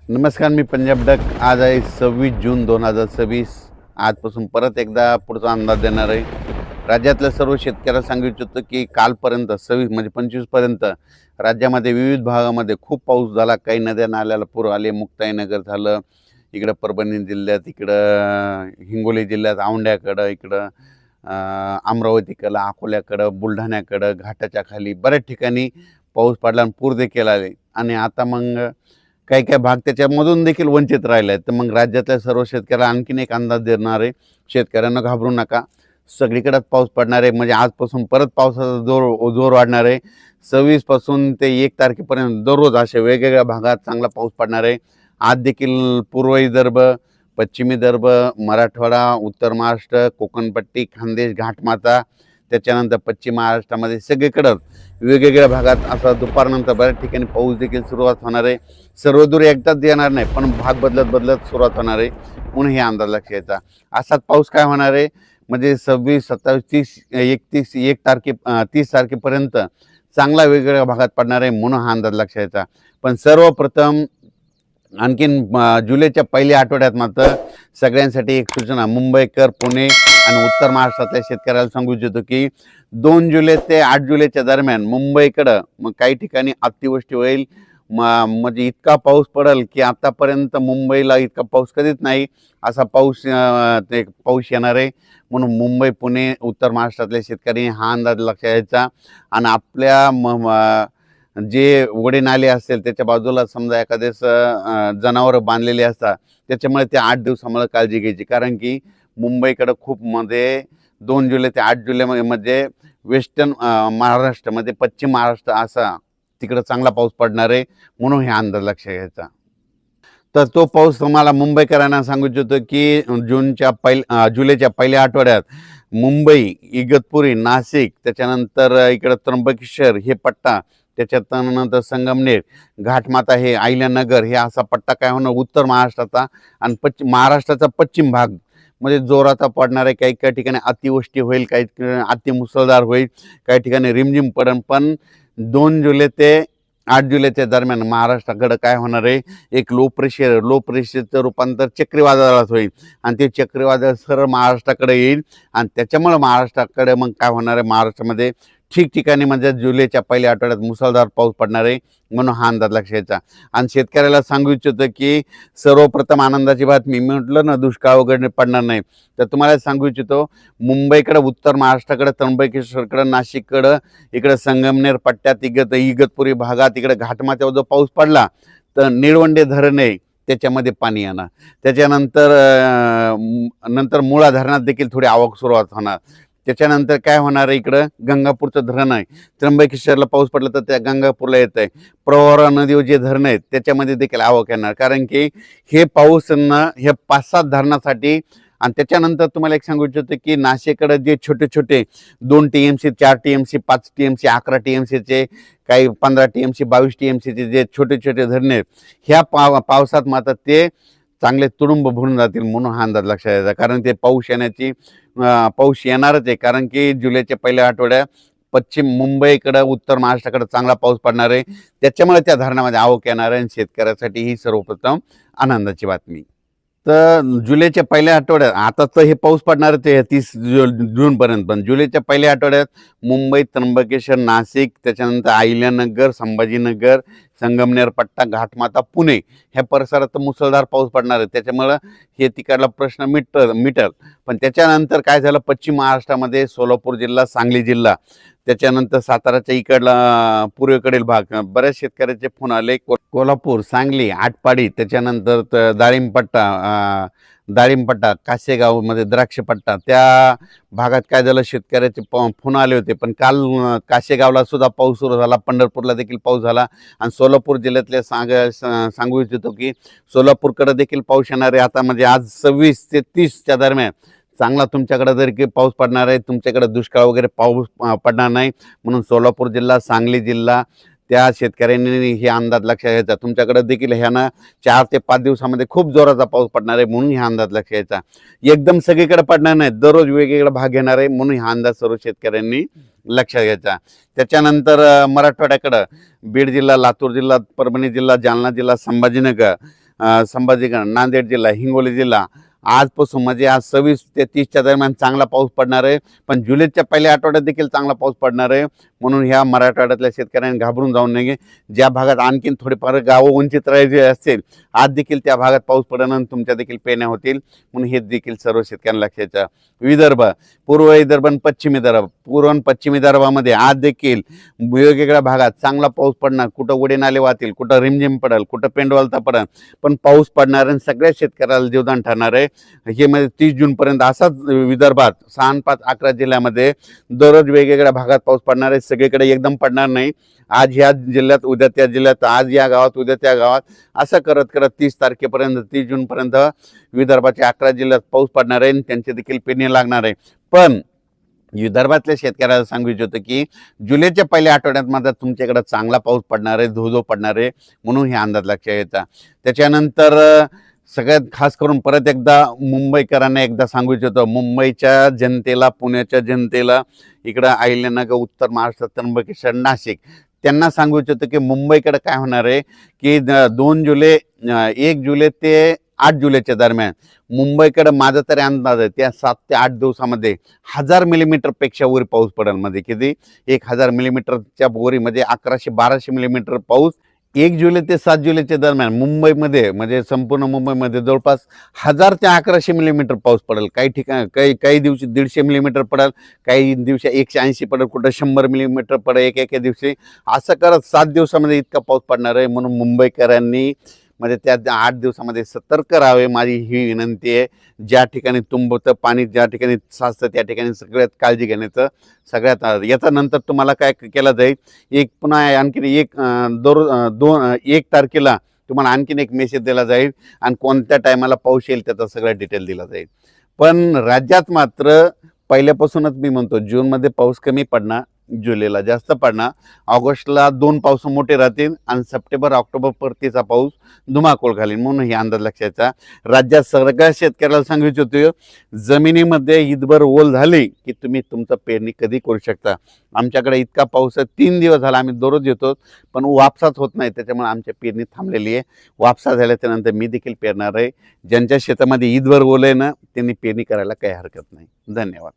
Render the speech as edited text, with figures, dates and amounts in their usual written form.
नमस्कार, मी पंजाब डक. आज आहे 26 जून 2026. आजपासून परत एकदा पुढचा अंदाज देणार आहे. राज्यातल्या सर्व शेतकऱ्याला सांगू इच्छितो की कालपर्यंत 26 म्हणजे 25पर्यंत राज्यामध्ये विविध भागामध्ये खूप पाऊस झाला. काही नद्या नाल्याला पूर आले. मुक्ताईनगर झालं, इकडं परभणी जिल्ह्यात, इकडं हिंगोली जिल्ह्यात औंढ्याकडं, इकडं अमरावतीकडं, अकोल्याकडं, बुलढाण्याकडं, घाटाच्या खाली बऱ्याच ठिकाणी पाऊस पडला आणि पूर देखील आले. आणि आता मग काही काही भाग त्याच्यामधून देखील वंचित राहिले आहेत. तर मग राज्यातल्या सर्व शेतकऱ्याला आणखीन एक अंदाज देणार आहे. शेतकऱ्यांना घाबरू नका, सगळीकडेच पाऊस पडणार आहे. म्हणजे आजपासून परत पावसाचा जोर वाढणार आहे. 26 पासून ते 1 तारखेपर्यंत दररोज अशा वेगवेगळ्या भागात चांगला पाऊस पडणार आहे. आज देखील पूर्व विदर्भ, पश्चिम विदर्भ, मराठवाडा, उत्तर महाराष्ट्र, कोकणपट्टी, खानदेश, घाटमाता, त्याच्यानंतर पश्चिम महाराष्ट्रामध्ये सगळीकडं वेगवेगळ्या भागात असा दुपारनंतर बऱ्याच ठिकाणी पाऊस देखील सुरुवात होणार आहे. सर्वदूर एकदाच येणार नाही, पण भाग बदलत बदलत सुरुवात होणार आहे. म्हणून हे अंदाज लक्षात घ्यायचा. असाच पाऊस काय होणार आहे म्हणजे 26, 27, 30, 31, 30 तारखेपर्यंत चांगला वेगवेगळ्या भागात पडणार आहे. म्हणून हा अंदाज लक्षात घ्यायचा. पण सर्वप्रथम आणखीन जुलैच्या पहिल्या आठवड्यात मात्र सगळ्यांसाठी एक सूचना, मुंबईकर, पुणे आणि उत्तर महाराष्ट्रातल्या शेतकऱ्याला सांगू इच्छितो की 2 जुलै ते 8 जुलैच्या दरम्यान मुंबईकडं मग काही ठिकाणी अतिवृष्टी होईल. म्हणजे इतका पाऊस पडेल की आतापर्यंत मुंबईला इतका पाऊस कधीच नाही, असा पाऊस येणार आहे. म्हणून मुंबई, पुणे, उत्तर महाराष्ट्रातल्या शेतकऱ्यांनी हा अंदाज लक्षात घ्यायचा. आणि आपल्या जे ओढे नाले असेल त्याच्या बाजूला समजा एखादेच जनावरं बांधलेली असतात, त्याच्यामुळे ते 8 दिवसामुळे काळजी घ्यायची. कारण की मुंबईकडं खूप मध्ये 2 जुलै ते 8 जुलैमध्ये वेस्टर्न महाराष्ट्रामध्ये, पश्चिम महाराष्ट्र असा तिकडं चांगला पाऊस पडणार आहे. म्हणून हे अंदाज लक्षात घ्यायचा. तर तो पाऊस तुम्हाला मुंबईकरांना सांगू इच्छितो की जुलैच्या पहिल्या आठवड्यात मुंबई, इगतपुरी, नाशिक, त्याच्यानंतर इकडं त्र्यंबकेश्वर हे पट्टा, त्याच्यानंतर संगमनेर, घाटमाता, हे अहिल्यानगर, हे असा पट्टा काय होणार उत्तर महाराष्ट्राचा. आणि महाराष्ट्राचा पश्चिम भाग म्हणजे जोराचा पडणार आहे. काही काही ठिकाणी अतिवृष्टी होईल, काही ठिकाणी अतिमुसळधार होईल, काही ठिकाणी रिमझिम पडेल. पण 2 जुलै ते 8 जुलैच्या दरम्यान महाराष्ट्राकडं काय होणार आहे, एक लो प्रेशरचं रूपांतर चक्रीवादळात होईल. आणि ते चक्रीवादळ सरळ महाराष्ट्राकडे येईल. आणि त्याच्यामुळे महाराष्ट्राकडे मग काय होणार आहे, महाराष्ट्रामध्ये ठिकठिकाणी म्हणजे जुलैच्या पहिल्या आठवड्यात मुसळधार पाऊस पडणार आहे. म्हणून हा अंदाज लक्षात घ्यायचा. आणि शेतकऱ्याला सांगू इच्छितो की सर्वप्रथम आनंदाची बातमी, मी म्हटलं ना दुष्काळ वगैरे पडणार नाही, तर तुम्हाला सांगू इच्छितो मुंबईकडे, उत्तर महाराष्ट्राकडे, त्र्यंबकेश्वरकडं, नाशिककडं, इकडं संगमनेर पट्ट्यात, इगतपुरी भागात, इकडे घाटमाथ्यावर जो पाऊस पडला तर निळवंडे धरण आहे त्याच्यामध्ये पाणी येणार. त्याच्यानंतर मुळा धरणात देखील थोडी आवक सुरुवात होणार. त्याच्यानंतर काय होणार आहे, इकडं गंगापूरचं धरण आहे, त्र्यंबकेश्वरला पाऊस पडला तर त्या गंगापूरला येत आहे. प्रवरा नदीवर जे धरणं आहेत त्याच्यामध्ये देखील आवक येणार. कारण की हे पाऊस हे 5-7 धरणासाठी. आणि त्याच्यानंतर तुम्हाला एक सांगू इच्छितो की नाशिककडे जे छोटे छोटे 2 TMC, 4 TMC, 5 TMC, 11 TMCचे, काही 15 TMC, 22 TMCचे जे छोटे छोटे धरणे आहेत, ह्या पावसात मात्र ते चांगले तुडुंब भरून जातील. म्हणून हा अंदाज लक्षात द्यायचा. कारण ते पाऊस येणारच आहे. कारण की जुलैच्या पहिल्या आठवड्यात पश्चिम मुंबईकडं, उत्तर महाराष्ट्राकडे चांगला पाऊस पडणार आहे. त्याच्यामुळे त्या धरणामध्ये आवक येणार आहे. आणि शेतकऱ्यासाठी ही सर्वप्रथम आनंदाची बातमी. तर जुलैच्या पहिल्या आठवड्यात, आता तर हे पाऊस पडणार ते 30 जूनपर्यंत, पण जुलैच्या पहिल्या आठवड्यात मुंबई, त्र्यंबकेश्वर, नाशिक, त्याच्यानंतर अहिल्यानगर, संभाजीनगर, संगमनेर पट्टा, घाटमाता, पुणे ह्या परिसरात मुसळधार पाऊस पडणार आहे. त्याच्यामुळं हे तिकडला प्रश्न मिटल. पण त्याच्यानंतर काय झालं, पश्चिम महाराष्ट्रामध्ये सोलापूर जिल्हा, सांगली जिल्हा, त्याच्यानंतर साताराच्या इकडला पूर्वेकडील भाग, बऱ्याच शेतकऱ्याचे फोन आले. कोल्हापूर, सांगली, आटपाडी, त्याच्यानंतर दाळिंबपट्टा, कासेगावमध्ये द्राक्षपट्टा, त्या भागात काय झालं, शेतकऱ्याचे फोन आले होते. पण काल कासेगावला सुद्धा पाऊस सुरू झाला, पंढरपूरला देखील पाऊस झाला. आणि सोलापूर जिल्ह्यातले सांगू इच्छितो की सोलापूरकडे देखील पाऊस येणार आहे. आता म्हणजे आज 26 ते 30च्या दरम्यान चांगला तुमच्याकडे जर पाऊस पडणार आहे. तुमच्याकडे दुष्काळ वगैरे पाऊस पडणार नाही. म्हणून सोलापूर जिल्हा, सांगली जिल्हा, त्या शेतकऱ्यांनी हे अंदाज लक्षात घ्यायचा. तुमच्याकडे देखील ह्यानं 4 ते 5 दिवसामध्ये खूप जोराचा पाऊस पडणार आहे. म्हणून हा अंदाज लक्षात घ्यायचा. एकदम सगळीकडे पडणार नाही, दररोज वेगवेगळा भाग घेणार आहे. म्हणून हा अंदाज सर्व शेतकऱ्यांनी लक्षात घ्यायचा. त्याच्यानंतर मराठवाड्याकडं बीड जिल्हा, लातूर जिल्हा, परभणी जिल्हा, जालना जिल्हा, संभाजीनगर, संभाजीनगर, नांदेड जिल्हा, हिंगोली जिल्हा आजपासून म्हणजे आज 26 ते 30च्या दरम्यान चांगला पाऊस पडणार आहे. पण जुलैच्या पहिल्या आठवड्यात देखील चांगला पाऊस पडणार आहे. म्हणून ह्या मराठवाड्यातल्या शेतकऱ्यांनी घाबरून जाऊ नये. ज्या भागात आणखीन थोडीफार गावं वंचित राहायची असतील, आज देखील त्या भागात पाऊस पडणार, तुमच्या देखील पेरण्या होतील. म्हणून हे देखील सर्व शेतकऱ्यांना लक्षात. विदर्भ, पूर्व विदर्भ आणि पश्चिम विदर्भ, पूर्व आणि पश्चिम विदर्भामध्ये आज देखील वेगवेगळ्या भागात चांगला पाऊस पडणार. कुठं उडे नाले वाहतील, कुठं रिमझिम पडेल, कुठं पेंडवालता पडेल, पण पाऊस पडणार आणि सगळ्या शेतकऱ्याला जीवदान ठरणार आहे. हे म्हणजे 30 जूनपर्यंत असाच विदर्भात 6 आणि 5 11 जिल्ह्यामध्ये दररोज वेगवेगळ्या भागात पाऊस पडणार आहे. सगळीकडे एकदम पडणार नाही. आज ह्या जिल्ह्यात, उद्या त्या जिल्ह्यात, आज या गावात, उद्या त्या गावात, असं करत करत 30 तारखेपर्यंत, 30 जूनपर्यंत विदर्भाच्या 11 जिल्ह्यात पाऊस पडणार आहे. त्यांचे देखील पेरणी लागणार आहे. पण विदर्भातल्या शेतकऱ्याला सांगू इच्छितो की जुलैच्या पहिल्या आठवड्यात मात्र तुमच्याकडे चांगला पाऊस पडणार आहे, धो पडणार आहे. म्हणून हे अंदाज लक्षात येतात. त्याच्यानंतर सगळ्यात खास करून परत एकदा मुंबईकरांना एकदा सांगू इच्छितो, मुंबईच्या जनतेला, पुण्याच्या जनतेला, इकडं अहिल्यानगर, उत्तर महाराष्ट्र, त्र्यंबकेश्वर, नाशिक, त्यांना सांगू इच्छितो की मुंबईकडे काय होणार आहे की 2 जुलै 1 जुलै ते 8 जुलैच्या दरम्यान मुंबईकडे माझा तरी अंदाज आहे त्या 7 ते 8 दिवसामध्ये 1000 मिलीमीटरपेक्षा वर पाऊस पडेल. मध्ये किती 1000 मिलीमीटरच्या बोरीमध्ये 1100-1200 मिलीमीटर पाऊस 1 जुलै ते 7 जुलैच्या दरम्यान मुंबईमध्ये, म्हणजे संपूर्ण मुंबईमध्ये जवळपास 1000 ते 1100 मिलीमीटर पाऊस पडेल. काही ठिकाणी काही दिवशी 150 मिलीमीटर पडेल, काही दिवशी 180 पडेल, कुठं 100 मिलीमीटर पडेल एका दिवशी. असं करत 7 दिवसामध्ये इतका पाऊस पडणार आहे. म्हणून मुंबईकरांनी म्हणजे त्या 8 दिवसामध्ये सतर्क राहावे, माझी ही विनंती आहे. ज्या ठिकाणी तुंबतं पाणी, ज्या ठिकाणी साचतं, त्या ठिकाणी सगळ्यात काळजी घेण्याचं. सगळ्यात याच्यानंतर तुम्हाला काय केलं जाईल, पुन्हा आणखीन 1 तारखेला तुम्हाला आणखीन एक मेसेज दिला जाईल आणि कोणत्या टायमाला पाऊस येईल त्याचा सगळा डिटेल दिला जाईल. पण राज्यात मात्र पहिल्यापासूनच मी म्हणतो, जूनमध्ये पाऊस कमी पडणार, जुलैला जास्त पडणार, ऑगस्टला 2 पाऊस मोठे राहतील आणि सप्टेंबर ऑक्टोबर परतीचा पाऊस धुमाकूळ घालील. म्हणून ही अंदाज लक्षाचा. राज्यात सगळ्या शेतकऱ्याला सांगू इच्छितो, जमिनीमध्ये ईदभर ओल झाली की तुम्ही तुमचं पेरणी कधी करू शकता. आमच्याकडे इतका पाऊस आहे, 3 दिवस झाला आम्ही दररोज येतो, पण वापसाच होत नाही. त्याच्यामुळे आमच्या पेरणी थांबलेली आहे. वापसा झाल्याच्या नंतर मी देखील पेरणार आहे. ज्यांच्या शेतामध्ये ईदभर ओल आहे ना, त्यांनी पेरणी करायला काही हरकत नाही. धन्यवाद.